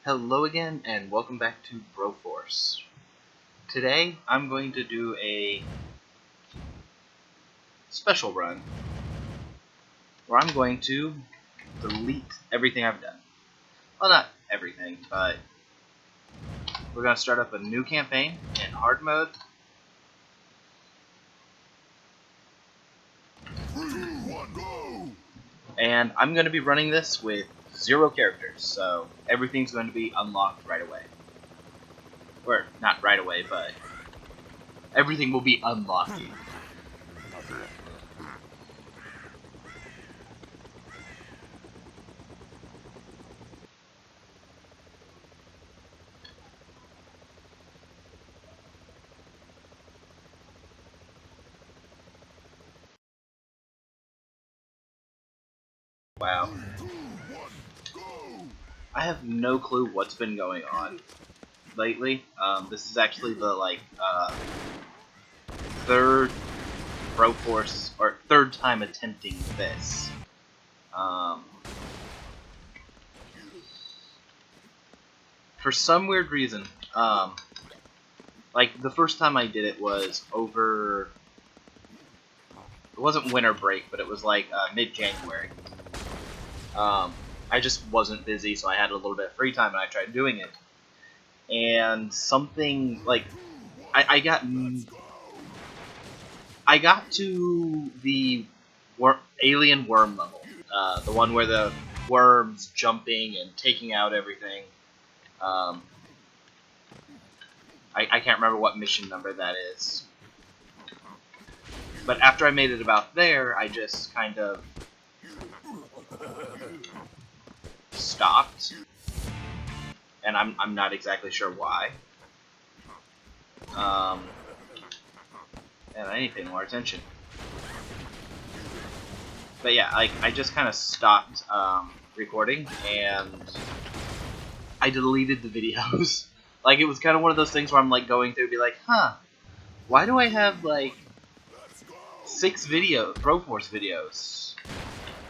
Hello again, and welcome back to Broforce. Today, I'm going to do a special run where I'm going to delete everything I've done. Well, not everything, but we're going to start up a new campaign in hard mode. 3, 1, go! And I'm going to be running this with 0 characters, so everything's going to be unlocked right away. Or, not right away, but everything will be unlocking. Wow. 2, 1, go! I have no clue what's been going on lately. This is actually the third Broforce, or third time attempting this. For some weird reason, like the first time I did it was over. It wasn't winter break, but it was like mid-January. I just wasn't busy, so I had a little bit of free time, and I tried doing it. And something like I got to the alien worm level, the one where the worms jumping and taking out everything. I can't remember what mission number that is. But after I made it about there, I just kind of stopped, and I'm not exactly sure why. And I need to pay more attention. But yeah, I just kind of stopped recording, and I deleted the videos. Like, it was kind of one of those things where I'm like going through and be like, huh, why do I have like 6 Broforce videos?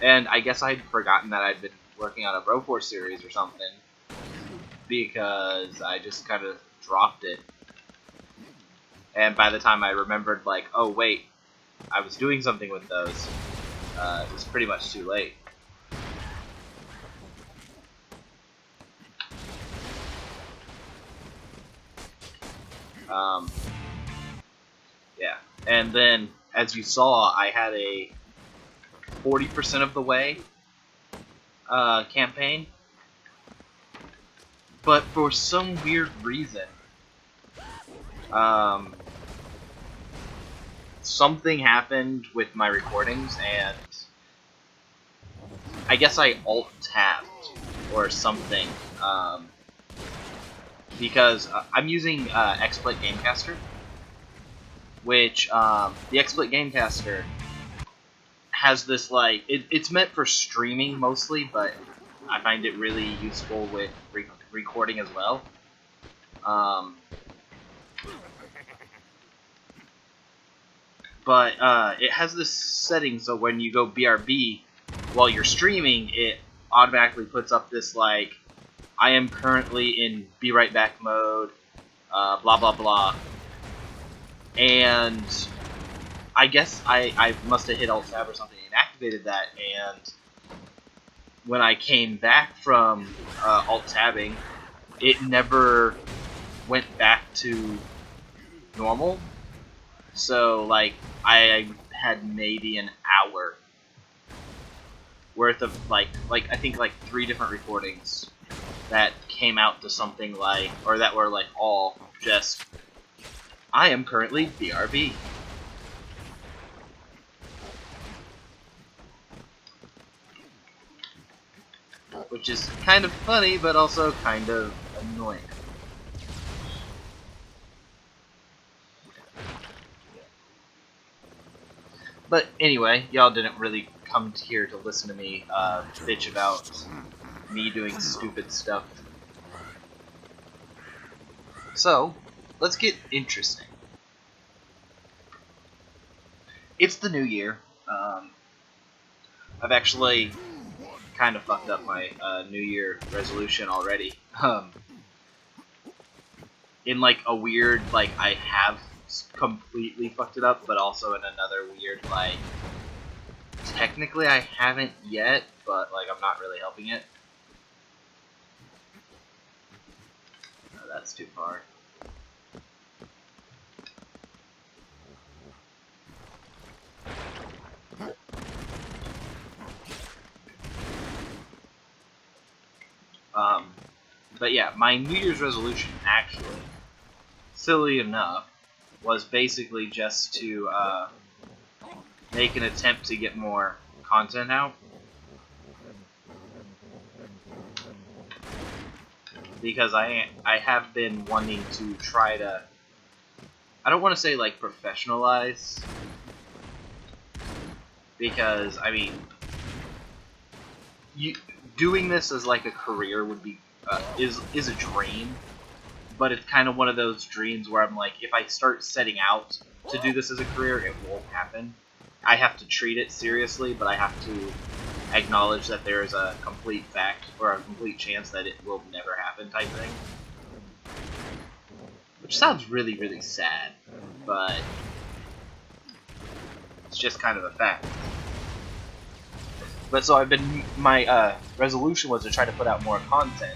And I guess I'd forgotten that I'd been working on a Broforce series or something, because I just kind of dropped it. And by the time I remembered, like, oh wait, I was doing something with those, it was pretty much too late. Yeah, and then, as you saw, I had a 40% of the way campaign, but for some weird reason, something happened with my recordings, and I guess I alt-tabbed or something, because I'm using XSplit Gamecaster, which the XSplit Gamecaster has this, like, it's meant for streaming mostly, but I find it really useful with recording as well. But it has this setting so when you go BRB while you're streaming, it automatically puts up this, like, I am currently in be right back mode, blah blah blah. And I guess I must have hit Alt-Tab or something and activated that, and when I came back from Alt-Tabbing, it never went back to normal. So, like, I had maybe an hour worth of, like I think, like, 3 different recordings that came out to something like, or that were, like, all just, I am currently BRB. Which is kind of funny, but also kind of annoying. But anyway, y'all didn't really come here to listen to me bitch about me doing stupid stuff. So, let's get interesting. It's the new year. I've actually kind of fucked up my New Year resolution already. In like a weird, like I have completely fucked it up, but also in another weird, like technically I haven't yet, but like I'm not really helping it. No, that's too far. But yeah, my New Year's resolution, actually, silly enough, was basically just to make an attempt to get more content out. Because I have been wanting to try to, I don't want to say like professionalize, because I mean, doing this as like a career would be is a dream, but it's kind of one of those dreams where I'm like, if I start setting out to do this as a career, it won't happen. I have to treat it seriously, but I have to acknowledge that there is a complete fact or a complete chance that it will never happen type thing. Which sounds really, really sad, but it's just kind of a fact. But so my resolution was to try to put out more content.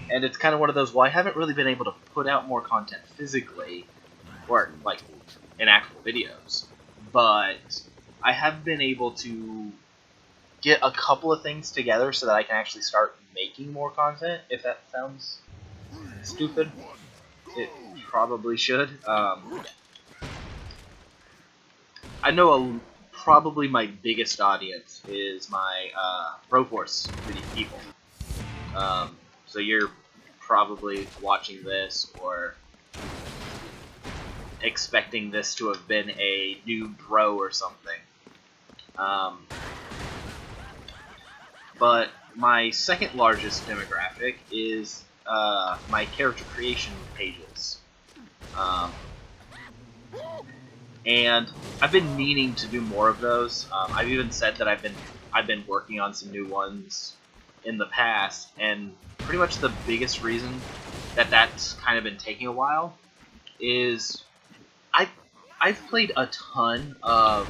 And it's kind of one of those, well, I haven't really been able to put out more content physically, or like in actual videos, but I have been able to get a couple of things together so that I can actually start making more content. If that sounds stupid, it probably should. I know probably my biggest audience is my Broforce people. So you're probably watching this or expecting this to have been a new bro or something. But my second largest demographic is my character creation pages. And I've been meaning to do more of those. I've even said that I've been working on some new ones in the past, and pretty much the biggest reason that that's kind of been taking a while is I've played a ton of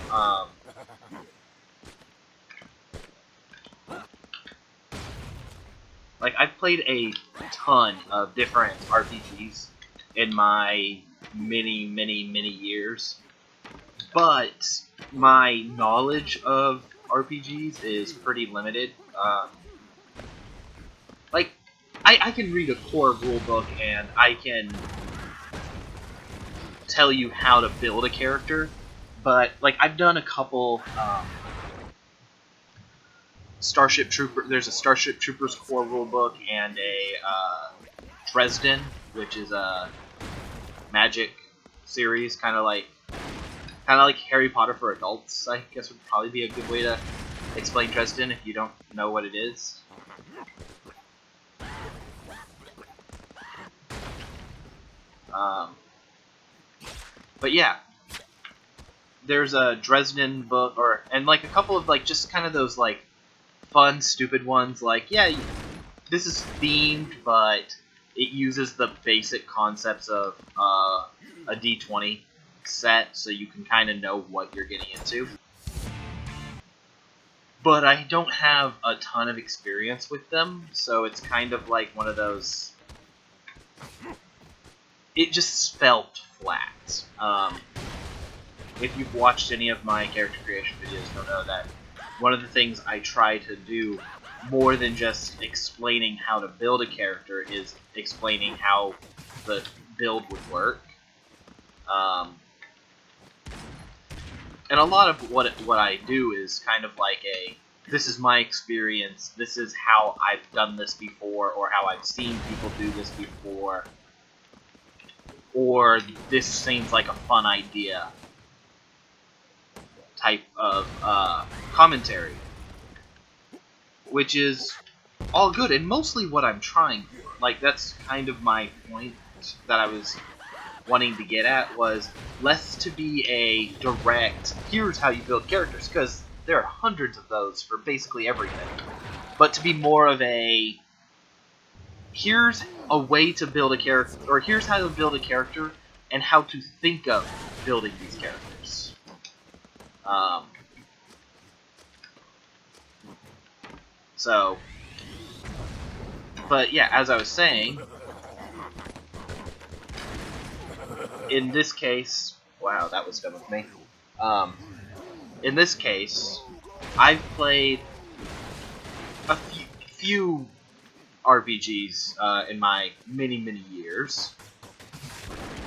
like I've played a ton of different RPGs in my many years, but my knowledge of RPGs is pretty limited. Like, I can read a core rulebook and I can tell you how to build a character, but like I've done a couple Starship Trooper. There's a Starship Troopers core rulebook and a Dresden, which is a magic series, kind of like Harry Potter for adults. I guess would probably be a good way to explain Dresden if you don't know what it is. But yeah, there's a Dresden book, and like a couple of like just kind of those like fun, stupid ones. Like, yeah, this is themed, but it uses the basic concepts of a D20 set, so you can kind of know what you're getting into. But I don't have a ton of experience with them, so it's kind of like one of those. It just felt flat. If you've watched any of my character creation videos, you'll know that one of the things I try to do more than just explaining how to build a character is explaining how the build would work. And a lot of what I do is kind of like this is my experience, this is how I've done this before, or how I've seen people do this before, or this seems like a fun idea type of commentary. Which is all good, and mostly what I'm trying for. Like, that's kind of my point that I was wanting to get at, was less to be a direct, here's how you build characters, because there are hundreds of those for basically everything. but to be more of a, here's a way to build a character, or here's how to build a character, and how to think of building these characters. So, but yeah, as I was saying, in this case, wow, that was done with me. In this case, I've played a few RPGs in my many, many years.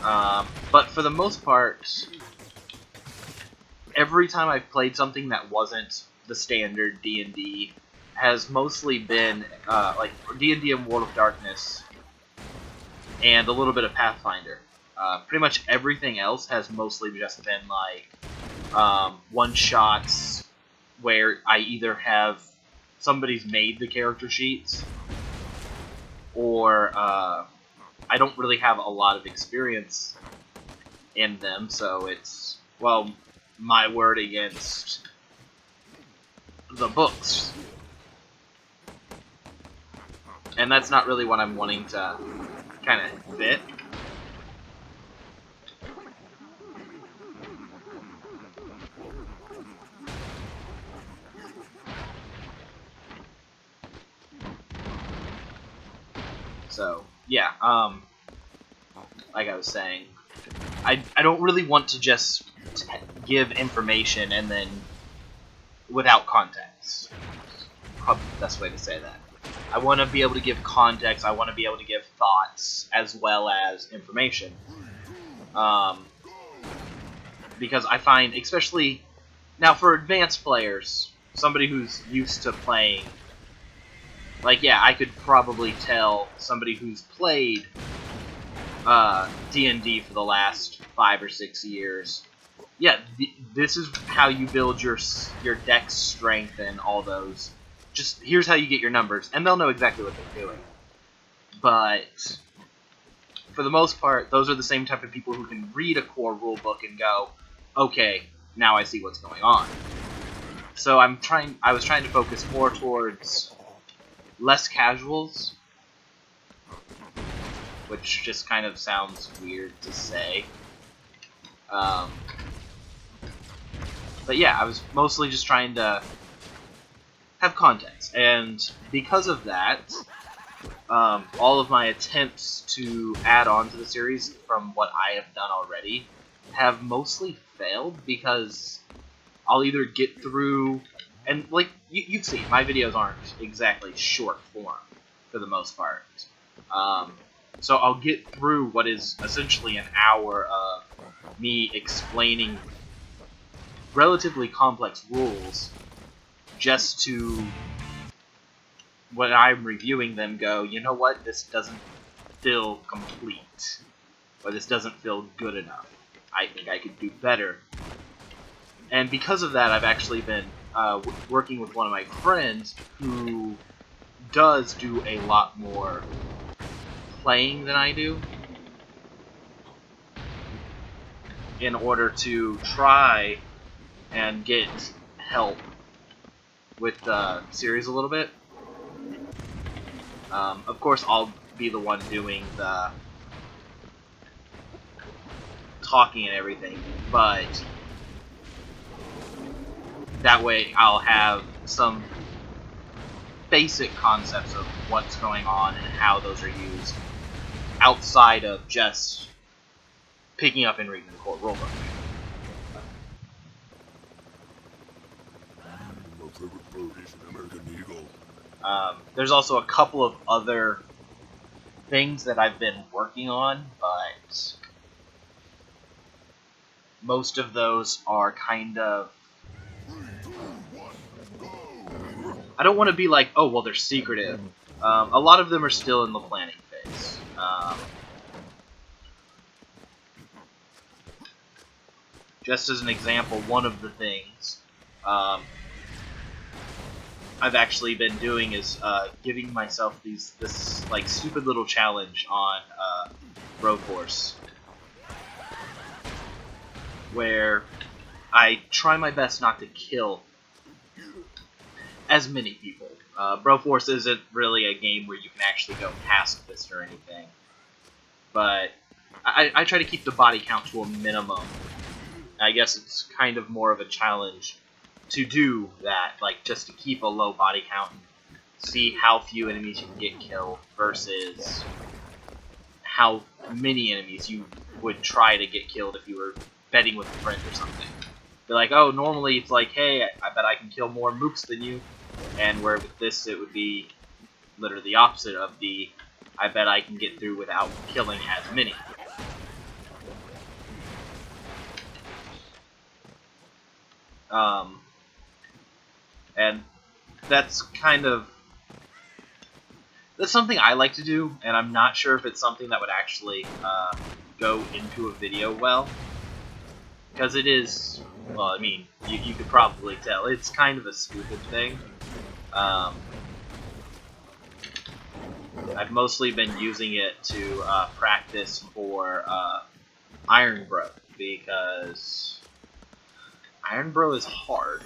But for the most part, every time I've played something that wasn't the standard D&D has mostly been like D&D and World of Darkness and a little bit of Pathfinder. Pretty much everything else has mostly just been like one-shots where I either have somebody's made the character sheets, or I don't really have a lot of experience in them, so it's, well, my word against the books. And that's not really what I'm wanting to kind of fit. So, yeah, like I was saying, I don't really want to just give information and then without context. Probably the best way to say that. I want to be able to give context, I want to be able to give thoughts as well as information. Because I find, especially now for advanced players, somebody who's used to playing, like, yeah, I could probably tell somebody who's played D&D for the last 5 or 6 years, yeah, this is how you build your dex strength and all those. Just, here's how you get your numbers, and they'll know exactly what they're doing. But for the most part, those are the same type of people who can read a core rulebook and go, okay, now I see what's going on. So I was trying to focus more towards less casuals, which just kind of sounds weird to say. But yeah, I was mostly just trying to have context, and because of that, all of my attempts to add on to the series from what I have done already have mostly failed, because I'll either get through, and like, you've seen, my videos aren't exactly short form for the most part. So I'll get through what is essentially an hour of me explaining relatively complex rules just to, when I'm reviewing them, go, you know what, this doesn't feel complete, or this doesn't feel good enough. I think I could do better. And because of that, I've actually been working with one of my friends who does do a lot more playing than I do, in order to try and get help with the series a little bit. Of course, I'll be the one doing the talking and everything, but that way I'll have some basic concepts of what's going on and how those are used outside of just picking up and reading the core rulebook. My favorite bird is an American eagle. There's also a couple of other things that I've been working on, but most of those are kind of, I don't want to be like, oh, well, they're secretive. A lot of them are still in the planning phase. Just as an example, one of the things I've actually been doing is giving myself this like stupid little challenge on Broforce, where I try my best not to kill as many people Broforce isn't really a game where you can actually go pacifist or anything, but I try to keep the body count to a minimum. I guess it's kind of more of a challenge to do that, like just to keep a low body count and see how few enemies you can get killed versus how many enemies you would try to get killed if you were betting with a friend or something. They're like, oh, normally it's like, hey, I bet I can kill more mooks than you, and where with this it would be literally the opposite of the, I bet I can get through without killing as many. And that's something I like to do, and I'm not sure if it's something that would actually go into a video well, because it is, well, I mean, you could probably tell, it's kind of a stupid thing. I've mostly been using it to practice for Iron Bro, because Iron Bro is hard.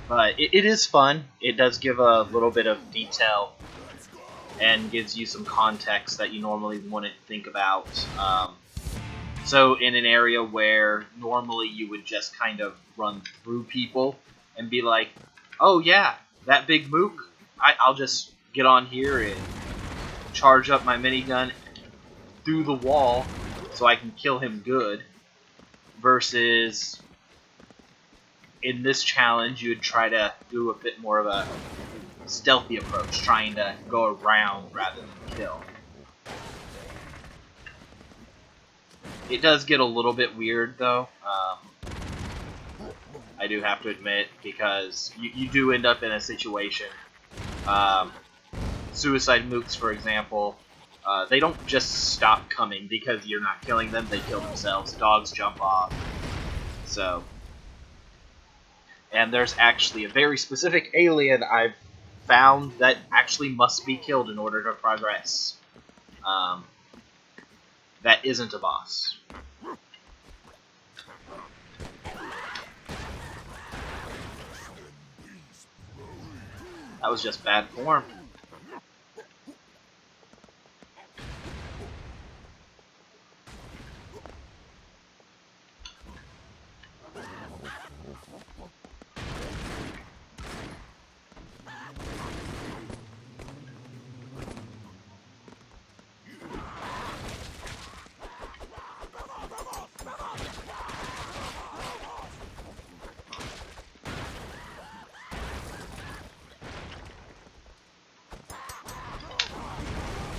But it is fun. It does give a little bit of detail and gives you some context that you normally wouldn't think about. So in an area where normally you would just kind of run through people and be like, oh yeah, that big mook, I'll just get on here and charge up my minigun through the wall so I can kill him good, versus in this challenge you would try to do a bit more of a stealthy approach, trying to go around rather than kill. It does get a little bit weird though, I do have to admit, because you do end up in a situation, suicide mooks for example, they don't just stop coming because you're not killing them, they kill themselves, dogs jump off, so. And there's actually a very specific alien I've found that actually must be killed in order to progress. That isn't a boss. That was just bad form.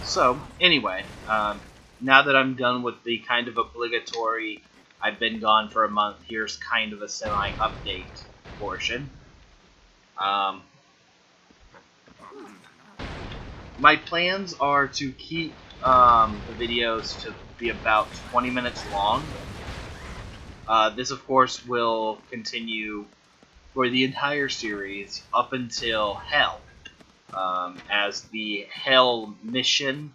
So, anyway, now that I'm done with the kind of obligatory, I've been gone for a month, here's kind of a semi-update portion. My plans are to keep the videos to be about 20 minutes long. This, of course, will continue for the entire series up until Hell. As the Hell mission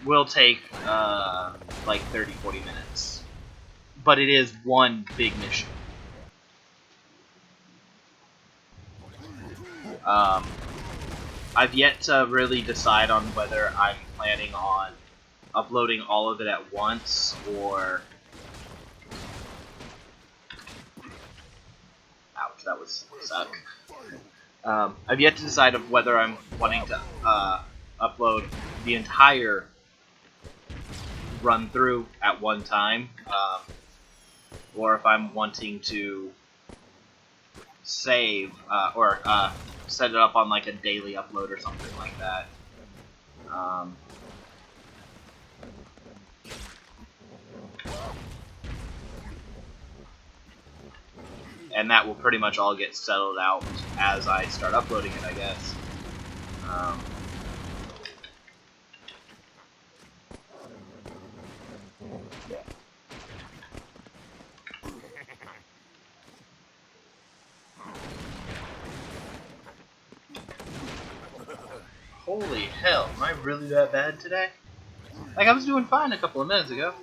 will take like 30-40 minutes, but it is one big mission. I've yet to really decide on whether I'm planning on uploading all of it at once or... Ouch, that was suck. I've yet to decide of whether I'm wanting to upload the entire run through at one time, or if I'm wanting to save or set it up on like a daily upload or something like that. And that will pretty much all get settled out as I start uploading it, I guess. Holy hell, am I really that bad today? Like, I was doing fine a couple of minutes ago.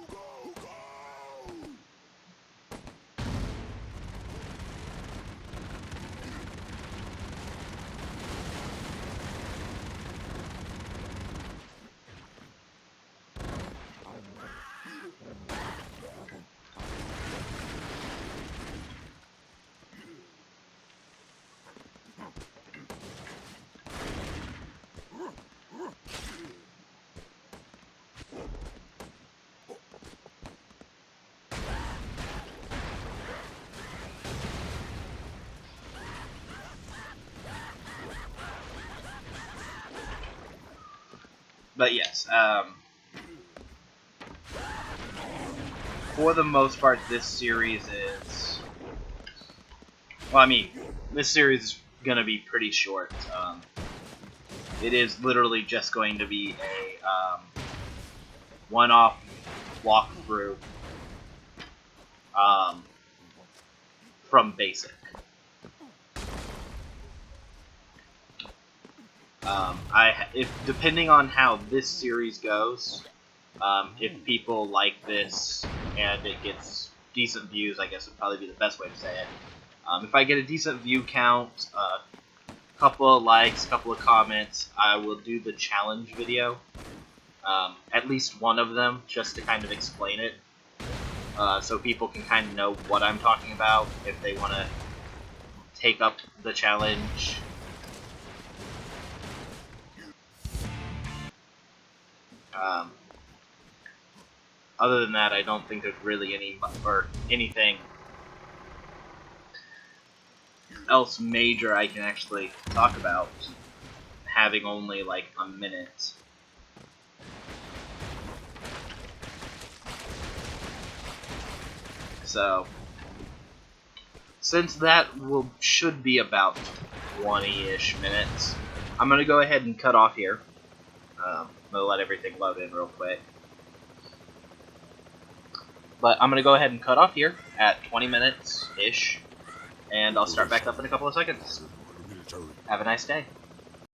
But yes, for the most part, this series is... Well, I mean, this series is going to be pretty short. It is literally just going to be a one-off walkthrough from basic. If depending on how this series goes, if people like this and it gets decent views, I guess would probably be the best way to say it. If I get a decent view count, couple of likes, couple of comments, I will do the challenge video. At least one of them, just to kind of explain it. So people can kind of know what I'm talking about if they want to take up the challenge. Other than that, I don't think there's really anything else major I can actually talk about, having only like a minute. So, since that should be about 20-ish minutes, I'm going to go ahead and cut off here. I'm going to let everything load in real quick. But I'm going to go ahead and cut off here at 20 minutes-ish, and I'll start back up in a couple of seconds. Have a nice day.